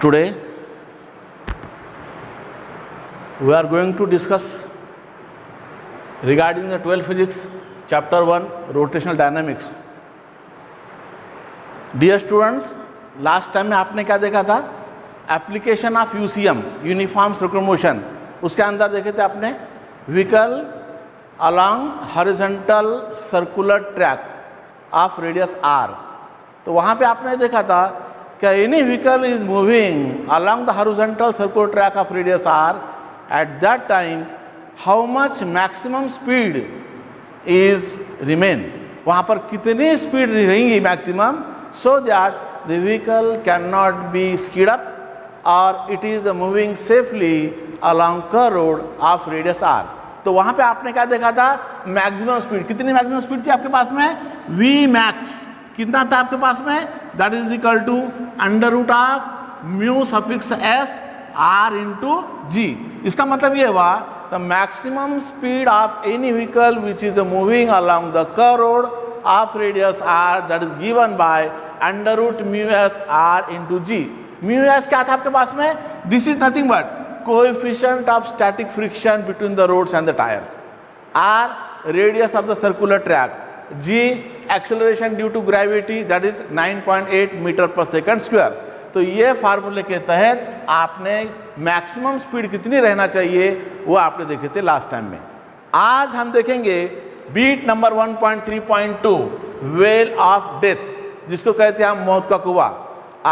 Today we are going to discuss regarding the 12th physics chapter 1 rotational dynamics. Dear students, last time में आपने क्या देखा था? Application of UCM uniform circular motion. उसके अंदर देखे थे आपने vehicle along horizontal circular track of radius R. तो वहाँ पे आपने देखा था कि any vehicle is moving along the horizontal circular track of radius R, at that time how much maximum speed is remain. वहाँ पर कितनी स्पीड रहेंगी maximum, so that the vehicle can not be speed up और it is moving safely along curve road of radius R. तो वहाँ पे आपने क्या देखा था? Maximum speed. कितनी मैक्सिमम स्पीड थी आपके पास में? V max. कितना था आपके पास में? That is equal to under root of mu suffix S R into G. इसका मतलब ये हुआ the maximum speed of any vehicle which is moving along the curve road of radius R, that is given by under root mu S R into ji. Mu S क्या था आपके पास में? This is nothing but coefficient of static friction between the roads and the tires. R, radius of the circular track. G, acceleration due to gravity, that is 9.8 metre per second square. तो ये फार्मूले के तहत आपने maximum speed कितनी रहना चाहिए वो आपने देखे थे लास्ट टाइम में. आज हम देखेंगे beat number 1.3.2 well of death, जिसको कहते हैं हम मौत का कुआं.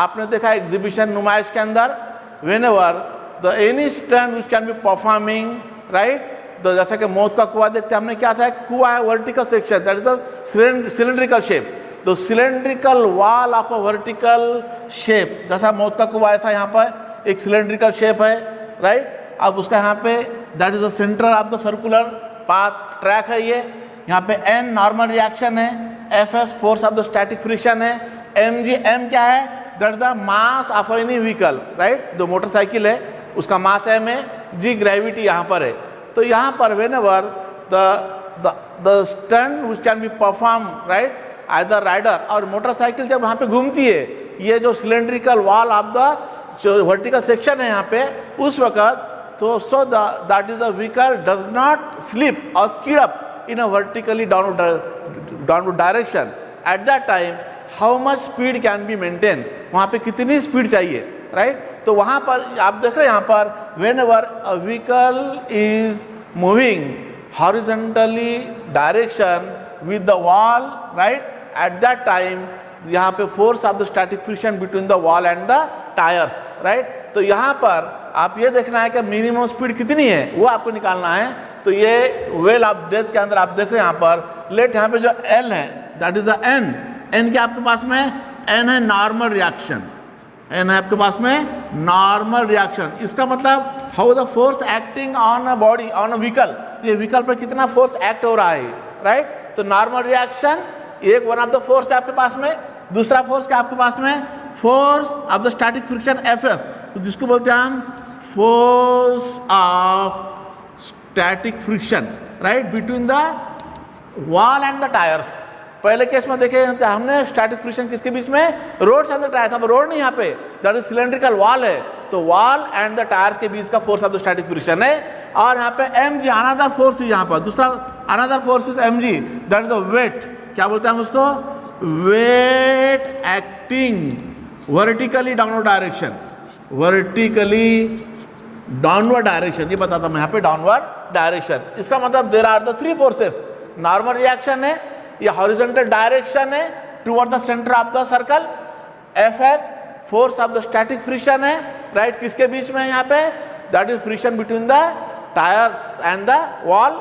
आपने देखा एग्जीबिशन नुमाइश के अंदर whenever the any stunt which can be performing, right? तो जैसा कि मौत का कुआं देखते हैं हमने, क्या था? कुआं है vertical section, that is a cylindrical shape. तो cylindrical wall of a vertical shape, जैसा मौत का कुआं ऐसा यहाँ पर एक सिलेंड्रिकल शेप है, राइट? अब उसका यहाँ पे that is the centre of the circular path track है. ये यहाँ पे एन नॉर्मल रिएक्शन है, F S force of the static friction है, एम जी एम क्या है? That is the mass of any vehicle, right? जो मोटरसाइकिल है उसका मास एम है, जी ग्रेविटी यहाँ पर है. तो यहाँ पर whenever the stunt which can be performed, right, either rider और मोटरसाइकिल जब वहाँ पे घूमती है, ये जो सिलेंड्रिकल वॉल ऑफ द जो वर्टिकल सेक्शन है यहाँ पे, उस वक्त तो so that is a vehicle does not slip और speed up in a vertically downward direction. At that time how much speed can be maintain, वहाँ पे कितनी स्पीड चाहिए, राइट? तो वहाँ पर आप देख रहे हैं यहाँ पर whenever a vehicle is moving horizontally direction with the wall, right? At that time यहाँ पे force of the static friction between the wall and the tires, right? तो यहाँ पर आप ये देखना है कि मिनिमम स्पीड कितनी है वो आपको निकालना है. तो ये वेल ऑफ डेथ के अंदर आप देख रहे हैं यहाँ पर लेट यहाँ पे जो L है that is the N. N क्या आपके पास में? एन है नॉर्मल रिएक्शन. एन है आपके पास में नॉर्मल रिएक्शन. इसका मतलब how the force acting on a body on a vehicle, ये व्हीकल पर कितना फोर्स एक्ट हो रहा है, राइट? तो नॉर्मल रिएक्शन एक वन ऑफ द फोर्स है आपके पास में. दूसरा फोर्स क्या आपके पास में? Force of the static friction F S. तो जिसको बोलते हैं हम force of static friction, right, between the wall and the tyres. पहले केस में देखे हमने स्टैटिक फ्रिक्शन किसके बीच में? Road and the tyres. अब रोड नहीं यहाँ पे, दैट इज सिलेंड्रिकल वॉल है, तो वॉल एंड द टायर्स के बीच का force of the static friction है. और यहाँ पे एम जी अनदर फोर्स है, यहाँ पर दूसरा another force is M G, that is the weight. क्या बोलते हैं हम उसको? Weight acting vertically downward direction. Vertically downward direction, ये बताता मैं यहाँ पे डाउनवर्ड डायरेक्शन. इसका मतलब there are the three forces. Normal reaction है, ये हॉरिजॉन्टल डायरेक्शन है toward the centre of the circle. F S force of the static friction है, राइट? किसके बीच में है यहाँ पे? That is friction between the tyres and the wall.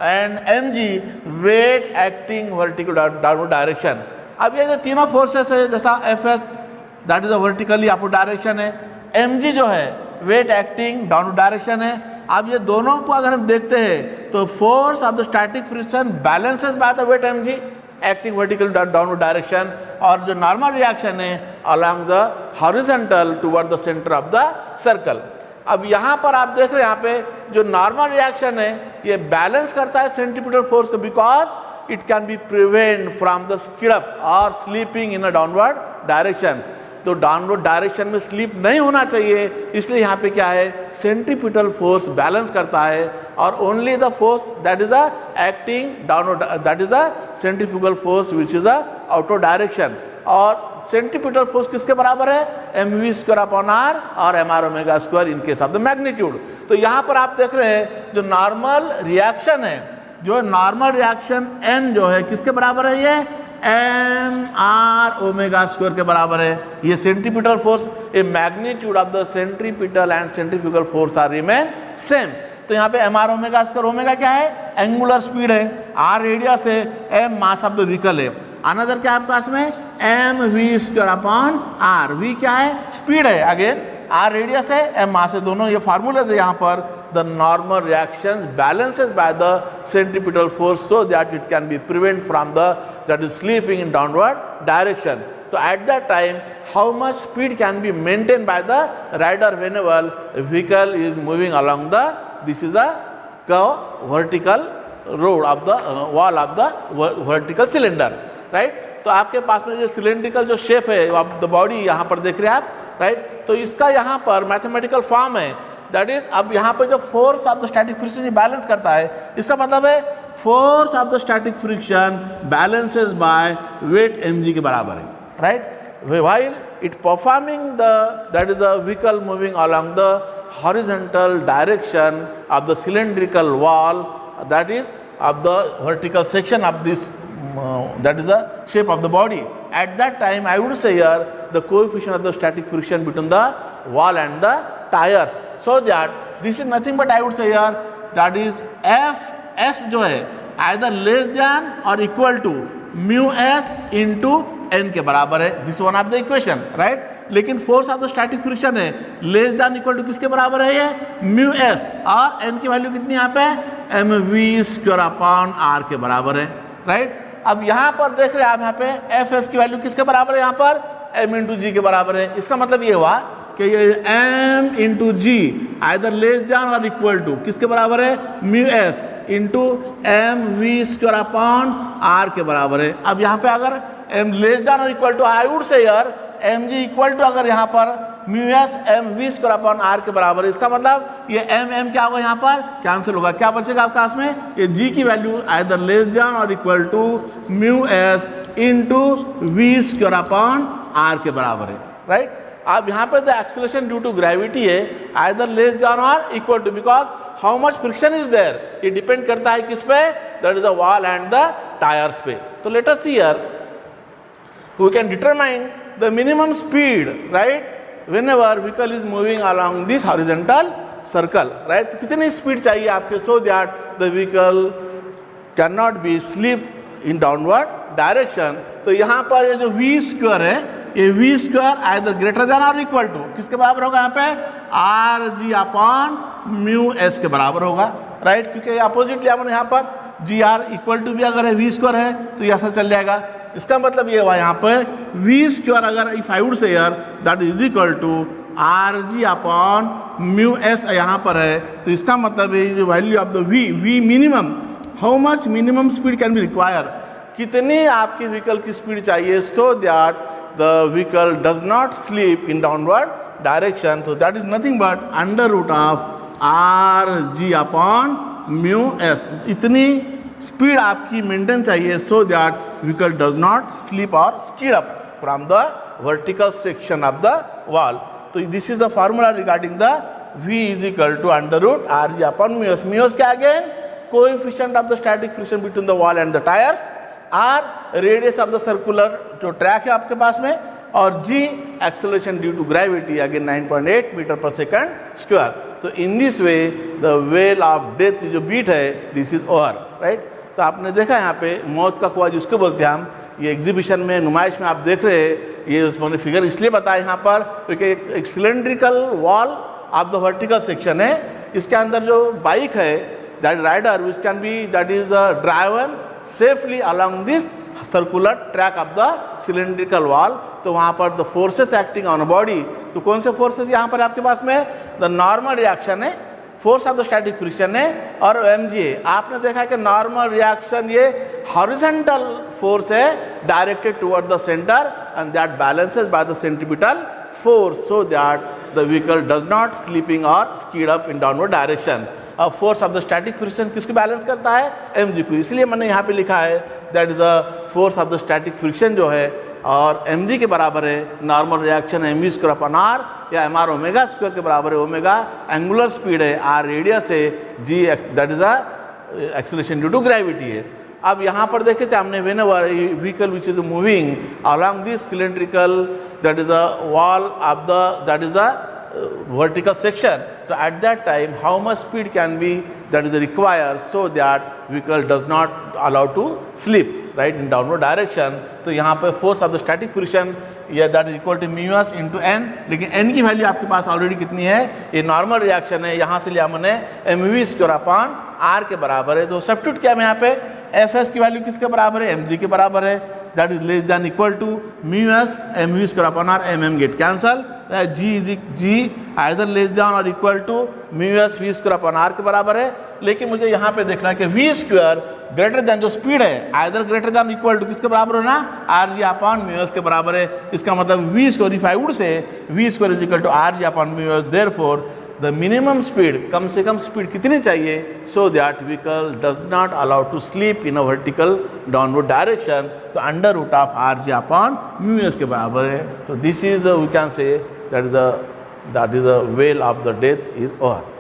And M G weight acting vertical downward direction. अब ये जो तीनों फोर्सेस है, जैसा F S that is a vertically upward direction है, एम जी जो है वेट एक्टिंग डाउनवर्ड डायरेक्शन है. अब ये दोनों को अगर हम देखते हैं तो force of the static friction balances by the weight M G acting vertical downward direction, और जो नॉर्मल रिएक्शन है along the horizontal toward the centre of the circle. अब यहाँ पर आप देख रहे हैं यहाँ पे जो नॉर्मल रिएक्शन है ये बैलेंस करता है सेंट्रीपिटल फोर्स को, because it can be prevent from the skid up और sleeping in a downward direction. तो डाउनवर्ड डायरेक्शन में स्लिप नहीं होना चाहिए, इसलिए यहाँ पे क्या है, सेंट्रीपिटल फोर्स बैलेंस करता है और only the force that is a acting downward, that is a centrifugal force which is a outward direction. और सेंट्रीपिटल फोर्स किसके बराबर है, mv² अपॉन r और mr omega square in case of the magnitude. तो यहाँ पर आप देख रहे हैं जो नॉर्मल रिएक्शन है, जो नॉर्मल रिएक्शन n जो है किसके बराबर है, ये mr ओमेगा स्क्वायर के बराबर है। ये centripetal force, a magnitude of the centripetal and centrifugal force are remain same. तो यहाँ पे mr ओमेगा स्क्वायर, ओमेगा क्या है, एंगुलर स्पीड है, r रेडियस है, m mass of the vehicle है, अनदर क्या है आपके पास में mv² अपॉन r, v क्या है, स्पीड है, अगेन r रेडियस है, m मास है, दोनों ये फार्मूलाज है यहाँ पर। The normal reaction balances by the centripetal force so that it can be prevent from the that is sleeping in downward direction. तो at that time how much speed can be maintain by the rider whenever vehicle is moving along the, this is a vertical road of the wall of the vertical cylinder, right. तो आपके पास में जो cylindrical जो shape है of the body यहाँ पर देख रहे हैं आप, राइट। तो इसका यहाँ पर मैथमेटिकल फॉर्म है, दैट इज अब यहाँ पर जो force of the static friction balance करता है, इसका मतलब है force of the static friction balances by weight mg के बराबर है, right. While it performing the that is a vehicle moving along the horizontal direction of the cylindrical wall, that is of the vertical section of this that is the shape of the body. At that time I would say here the coefficient of the static friction between the wall and the tires, so that this is nothing but I would say here that is Fs जो है either less than or equal to mu s into n के बराबर है, this one of the equation, right। लेकिन force of the static friction है less than equal to किसके बराबर है, ये म्यू एस, और एन की वैल्यू कितनी यहाँ पे, mv² अपॉन r के बराबर है, राइट। अब यहाँ पर देख रहे हैं आप, यहाँ पे एफ एस की वैल्यू किसके बराबर है, यहाँ पर m इंटू जी के बराबर है। इसका मतलब ये हुआ कि ये m into G either less than और इक्वल टू किसके बराबर है, mu S into mv² upon r के बराबर है। अब यहाँ पे अगर m लेस देन और equal to, I would say यार mg इक्वल टू अगर यहाँ पर mu S mv² upon r के बराबर है, इसका मतलब ये m क्या होगा, यहाँ पर कैंसिल होगा, क्या बचेगा आपके पास में, ये g की वैल्यू आइदर लेस देन और equal to mu S into v² upon r के बराबर है, राइट। अब यहाँ पर the acceleration due to gravity है आइदर लेस देन और equal to, because how much friction is there, ये डिपेंड करता है किस पे, that is the wall and the tyres पे। तो let us see here we can determine the minimum speed, right, whenever vehicle is moving along this horizontal circle, right। तो कितनी speed चाहिए आपके, so that the vehicle cannot be slip in downward direction। तो यहाँ पर ये जो v² है, ये v² आइदर ग्रेटर देन और इक्वल टू किसके बराबर होगा, यहाँ पे rg अपॉन म्यू एस के बराबर होगा, राइट। क्योंकि अपोजिटली अपन यहाँ पर gr इक्वल टू भी अगर है v² है तो ये ऐसा चल जाएगा। इसका मतलब ये हुआ यहाँ पे v² अगर इफ आई वुड से यार that is equal to rg upon mu S यहाँ पर है, तो इसका मतलब है जो value of the v minimum, how much minimum speed can be require, कितनी आपकी व्हीकल की स्पीड चाहिए, so that the vehicle does not sleep in downward direction. तो that is nothing but under root of rg upon mu S, इतनी speed आपकी maintain चाहिए so that vehicle does not slip और skid up from the vertical section of the wall. तो this is the formula regarding the v is equal to under root rg upon mu S. Mu S क्या again, coefficient of the static friction between the wall and the tyres, r radius of the circular जो track है आपके पास में, और g acceleration due to gravity again 9.8 metre per second square. तो in this way the well of death जो beat है this is over, right. तो आपने देखा यहाँ पे मौत का कुआं जिसको बोलते हैं हम, ये एग्जीबिशन में नुमाइश में आप देख रहे हैं, ये उसने फिगर इसलिए बताया यहाँ पर क्योंकि एक cylindrical wall of the vertical section है, इसके अंदर जो बाइक है that rider which can be that is driven safely along this circular track of the cylindrical wall. तो वहाँ पर the forces acting on body, तो कौन से फोर्सेस यहाँ पर आपके पास में, द नॉर्मल रिएक्शन है force of the static friction है और mg है। आपने देखा है कि नॉर्मल रिएक्शन ये हॉरिजॉन्टल फोर्स है directed toward the centre and that balances by the centripetal force so that the vehicle does not sleeping और skid up in downward direction. अब force of the static friction किसको balance करता है? mg को। इसलिए मैंने यहाँ पे लिखा है that is the force of the static friction जो है और mg के बराबर है normal reaction mv square upon r या mr ओमेगा स्क्वायर के बराबर है। ओमेगा एंगुलर स्पीड है, r रेडियस है, g that is the acceleration due to gravity है। अब यहाँ पर देखे थे हमने whenever vehicle which is moving along this cylindrical that is the wall of the that is the vertical section, so at that time how much speed can be that is required so that vehicle does not allow to slip right in downward direction। तो यहाँ पे force of the static friction या that is equal to mu s into n, लेकिन n की value आपके पास already कितनी है? ये नॉर्मल रिएक्शन है, यहाँ से लिया मैंने mv स्क्वायर अपॉन r के बराबर है। तो सब्स्टिट्यूट किया मैं यहाँ पे fs की वैल्यू किसके बराबर है? mg के बराबर है, that is less than equal to mu s mv square upon r, mm get cancel, g either less than or equal to mu s v square upon r के बराबर है। लेकिन मुझे यहाँ पे देखना है कि v स्क्वायर ग्रेटर देन जो स्पीड है either greater than equal to किसके बराबर होना? R G upon mu S के बराबर है। इसका मतलब v square if I would say v square is equal to R G upon mu S, therefore the minimum speed, कम से कम स्पीड कितनी चाहिए so that vehicle does not allow to sleep in a vertical downward direction? तो under root of R G upon mu S के बराबर है। तो this is we can say that is the well of the death is over.